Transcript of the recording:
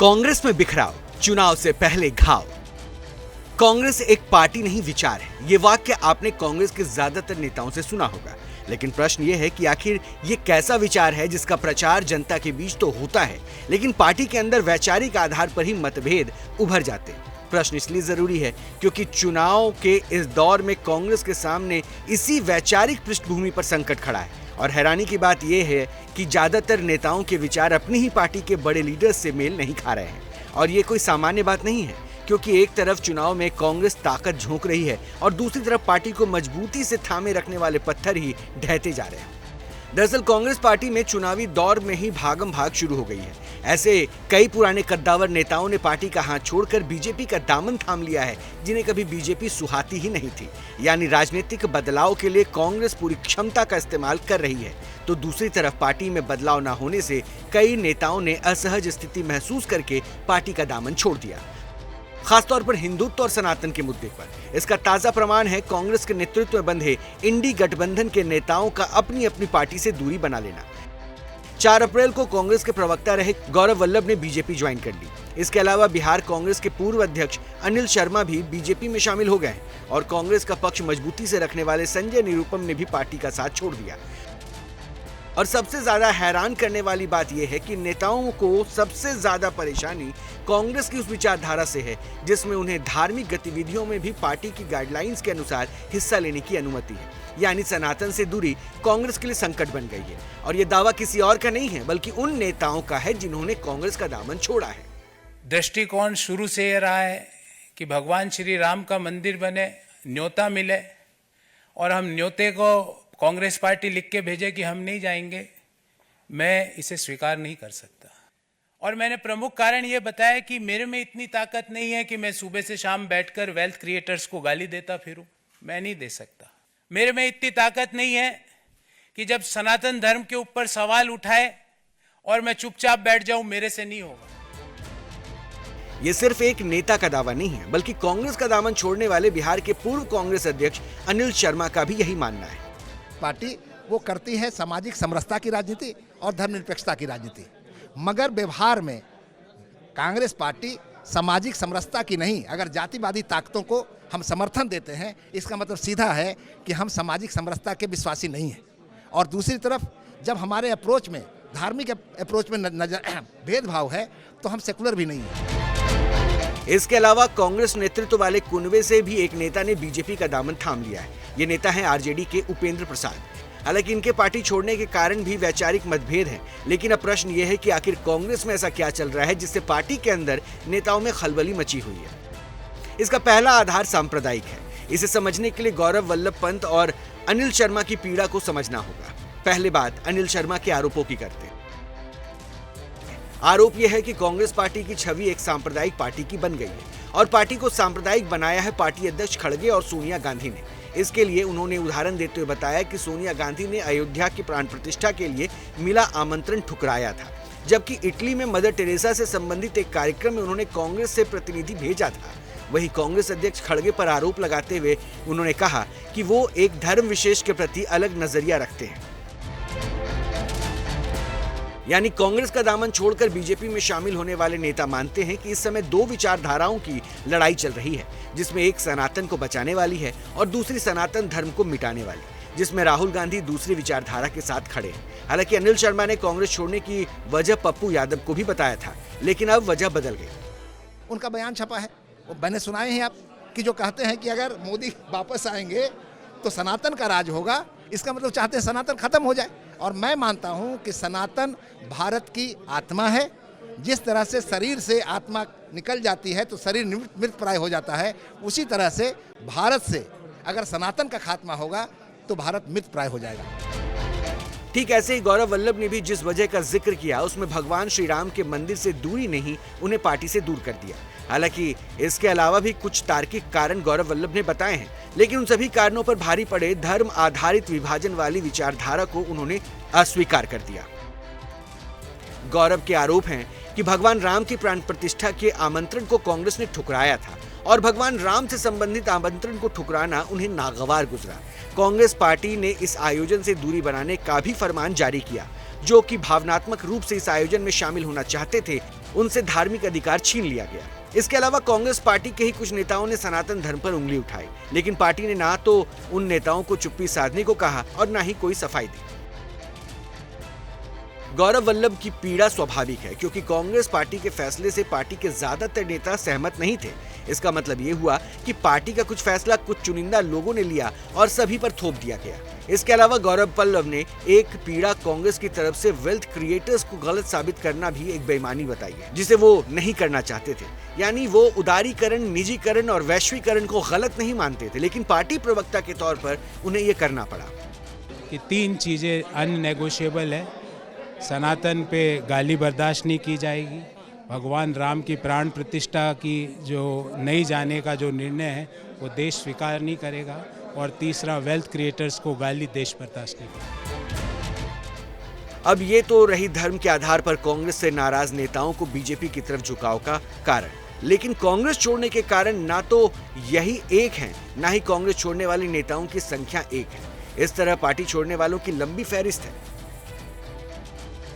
कांग्रेस में बिखराव, चुनाव से पहले घाव। कांग्रेस एक पार्टी नहीं विचार है। ये वाक्य आपने कांग्रेस के ज्यादातर नेताओं से सुना होगा, लेकिन प्रश्न ये है कि आखिर ये कैसा विचार है जिसका प्रचार जनता के बीच तो होता है, लेकिन पार्टी के अंदर वैचारिक आधार पर ही मतभेद उभर जाते हैं। प्रश्न इसलिए जरूरी है क्योंकि चुनाव के इस दौर में कांग्रेस के सामने इसी वैचारिक पृष्ठभूमि पर संकट खड़ा है। और हैरानी की बात यह है कि ज्यादातर नेताओं के विचार अपनी ही पार्टी के बड़े लीडर्स से मेल नहीं खा रहे हैं। और ये कोई सामान्य बात नहीं है, क्योंकि एक तरफ चुनाव में कांग्रेस ताकत झोंक रही है और दूसरी तरफ पार्टी को मजबूती से थामे रखने वाले पत्थर ही ढहते जा रहे हैं। दरअसल कांग्रेस पार्टी में चुनावी दौर में ही भागम भाग शुरू हो गई है। ऐसे कई पुराने कद्दावर नेताओं ने पार्टी का हाथ छोड़कर बीजेपी का दामन थाम लिया है, जिन्हें कभी बीजेपी सुहाती ही नहीं थी। यानी राजनीतिक बदलाव के लिए कांग्रेस पूरी क्षमता का इस्तेमाल कर रही है, तो दूसरी तरफ पार्टी में बदलाव न होने से कई नेताओं ने असहज स्थिति महसूस करके पार्टी का दामन छोड़ दिया, खासतौर पर हिंदुत्व और सनातन के मुद्दे पर। इसका ताजा प्रमाण है कांग्रेस के नेतृत्व में बंधे इंडी गठबंधन के नेताओं का अपनी अपनी पार्टी से दूरी बना लेना। 4 अप्रैल को कांग्रेस के प्रवक्ता रहे गौरव वल्लभ ने बीजेपी ज्वाइन कर ली। इसके अलावा बिहार कांग्रेस के पूर्व अध्यक्ष अनिल शर्मा भी बीजेपी में शामिल हो गए और कांग्रेस का पक्ष मजबूती से रखने वाले संजय निरुपम ने भी पार्टी का साथ छोड़ दिया। और सबसे ज्यादा हैरान करने वाली बात यह है कि नेताओं को सबसे ज्यादा परेशानी कांग्रेस की उस विचारधारा से है जिसमें उन्हें धार्मिक गतिविधियों में भी पार्टी की गाइडलाइंस के अनुसार हिस्सा लेने की अनुमति है। यानी सनातन से दूरी कांग्रेस के लिए संकट बन गई है। और यह दावा किसी और का नहीं है, बल्कि उन नेताओं का है जिन्होंने कांग्रेस का दामन छोड़ा है। दृष्टिकोण शुरू से यह रहा है कि भगवान श्री राम का मंदिर बने, न्योता मिले, और हम न्योते को कांग्रेस पार्टी लिख के भेजे कि हम नहीं जाएंगे, मैं इसे स्वीकार नहीं कर सकता। और मैंने प्रमुख कारण यह बताया कि मेरे में इतनी ताकत नहीं है कि मैं सुबह से शाम बैठकर वेल्थ क्रिएटर्स को गाली देता फिरूं, मैं नहीं दे सकता। मेरे में इतनी ताकत नहीं है कि जब सनातन धर्म के ऊपर सवाल उठाए और मैं चुपचाप बैठ जाऊं, मेरे से नहीं होगा। ये सिर्फ एक नेता का दावा नहीं है, बल्कि कांग्रेस का दामन छोड़ने वाले बिहार के पूर्व कांग्रेस अध्यक्ष अनिल शर्मा का भी यही मानना है। पार्टी वो करती है सामाजिक समरसता की राजनीति और धर्मनिरपेक्षता की राजनीति, मगर व्यवहार में कांग्रेस पार्टी सामाजिक समरसता की नहीं। अगर जातिवादी ताकतों को हम समर्थन देते हैं, इसका मतलब सीधा है कि हम सामाजिक समरसता के विश्वासी नहीं हैं। और दूसरी तरफ जब हमारे अप्रोच में, धार्मिक अप्रोच में भेदभाव है, तो हम सेकुलर भी नहीं हैं। इसके अलावा कांग्रेस नेतृत्व वाले कुनबे से भी एक नेता ने बीजेपी का दामन थाम लिया है। ये नेता हैं आरजेडी के उपेंद्र प्रसाद। हालांकि इनके पार्टी छोड़ने के कारण भी वैचारिक मतभेद हैं, लेकिन अब प्रश्न ये है कि आखिर कांग्रेस में ऐसा क्या चल रहा है जिससे पार्टी के अंदर नेताओं में खलबली मची हुई है। इसका पहला आधार सांप्रदायिक है। इसे समझने के लिए गौरव वल्लभ पंत और अनिल शर्मा की पीड़ा को समझना होगा। पहले बात अनिल शर्मा के आरोपों की करते हैं। आरोप यह है कि कांग्रेस पार्टी की छवि एक सांप्रदायिक पार्टी की बन गई है और पार्टी को सांप्रदायिक बनाया है पार्टी अध्यक्ष खड़गे और सोनिया गांधी ने। इसके लिए उन्होंने उदाहरण देते हुए बताया कि सोनिया गांधी ने अयोध्या की प्राण प्रतिष्ठा के लिए मिला आमंत्रण ठुकराया था, जबकि इटली में मदर टेरेसा से संबंधित एक कार्यक्रम में उन्होंने कांग्रेस से प्रतिनिधि भेजा था। वहीं कांग्रेस अध्यक्ष खड़गे पर आरोप लगाते हुए उन्होंने कहा कि वो एक धर्म विशेष के प्रति अलग नजरिया रखते हैं। यानी कांग्रेस का दामन छोड़कर बीजेपी में शामिल होने वाले नेता मानते हैं कि इस समय 2 विचारधाराओं की लड़ाई चल रही है, जिसमें एक सनातन को बचाने वाली है और दूसरी सनातन धर्म को मिटाने वाली, जिसमें राहुल गांधी दूसरी विचारधारा के साथ खड़े हैं। हालांकि अनिल शर्मा ने कांग्रेस छोड़ने की वजह पप्पू यादव को भी बताया था, लेकिन अब वजह बदल गई। उनका बयान छपा है, वो मैंने सुनाए हैं आप, कि जो कहते हैं कि अगर मोदी वापस आएंगे तो सनातन का राज होगा। इसका मतलब चाहते हैं सनातन खत्म हो जाए। और मैं मानता हूं कि सनातन भारत की आत्मा है। जिस तरह से शरीर से आत्मा निकल जाती है तो शरीर मृत प्राय हो जाता है, उसी तरह से भारत से अगर सनातन का खात्मा होगा तो भारत मृत प्राय हो जाएगा। ठीक ऐसे ही गौरव वल्लभ ने भी जिस वजह का जिक्र किया, उसमें भगवान श्री राम के मंदिर से दूरी नहीं उन्हें पार्टी से दूर कर दिया। हालांकि इसके अलावा भी कुछ तार्किक कारण गौरव वल्लभ ने बताए हैं, लेकिन उन सभी कारणों पर भारी पड़े धर्म आधारित विभाजन वाली विचारधारा को उन्होंने अस्वीकार कर दिया। गौरव के आरोप हैं कि भगवान राम की प्राण प्रतिष्ठा के आमंत्रण को कांग्रेस ने ठुकराया था और भगवान राम से संबंधित आमंत्रण को ठुकराना उन्हें नागवार गुजरा। कांग्रेस पार्टी ने इस आयोजन से दूरी बनाने का भी फरमान जारी किया। जो कि भावनात्मक रूप से इस आयोजन में शामिल होना चाहते थे, उनसे धार्मिक अधिकार छीन लिया गया। इसके अलावा कांग्रेस पार्टी के ही कुछ नेताओं ने सनातन धर्म पर उंगली उठाई, लेकिन पार्टी ने ना तो उन नेताओं को चुप्पी साधने को कहा और ना ही कोई सफाई दी। गौरव वल्लभ की पीड़ा स्वाभाविक है, क्योंकि कांग्रेस पार्टी के फैसले से पार्टी के ज्यादातर नेता सहमत नहीं थे। इसका मतलब ये हुआ कि पार्टी का कुछ फैसला कुछ चुनिंदा लोगों ने लिया और सभी पर थोप दिया गया। इसके अलावा गौरव वल्लभ ने एक पीड़ा कांग्रेस की तरफ से वेल्थ क्रिएटर्स को गलत साबित करना भी एक बेईमानी बताई है, जिसे वो नहीं करना चाहते थे। यानी वो उदारीकरण, निजीकरण और वैश्वीकरण को गलत नहीं मानते थे, लेकिन पार्टी प्रवक्ता के तौर पर उन्हें ये करना पड़ा। कि 3 चीज़ें अननेगोशिएबल है। सनातन पे गाली बर्दाश्त नहीं की जाएगी, भगवान राम की प्राण प्रतिष्ठा की जो नहीं जाने का जो निर्णय है वो देश स्वीकार नहीं करेगा, और तीसरा वेल्थ क्रिएटर्स को गाली देश बर्दाश्त नहीं करेगा। अब ये तो रही धर्म के आधार पर कांग्रेस से नाराज नेताओं को बीजेपी की तरफ झुकाव का कारण, लेकिन कांग्रेस छोड़ने के कारण ना तो यही एक है, ना ही कांग्रेस छोड़ने वाले नेताओं की संख्या एक है। इस तरह पार्टी छोड़ने वालों की लंबी फहरिस्त है।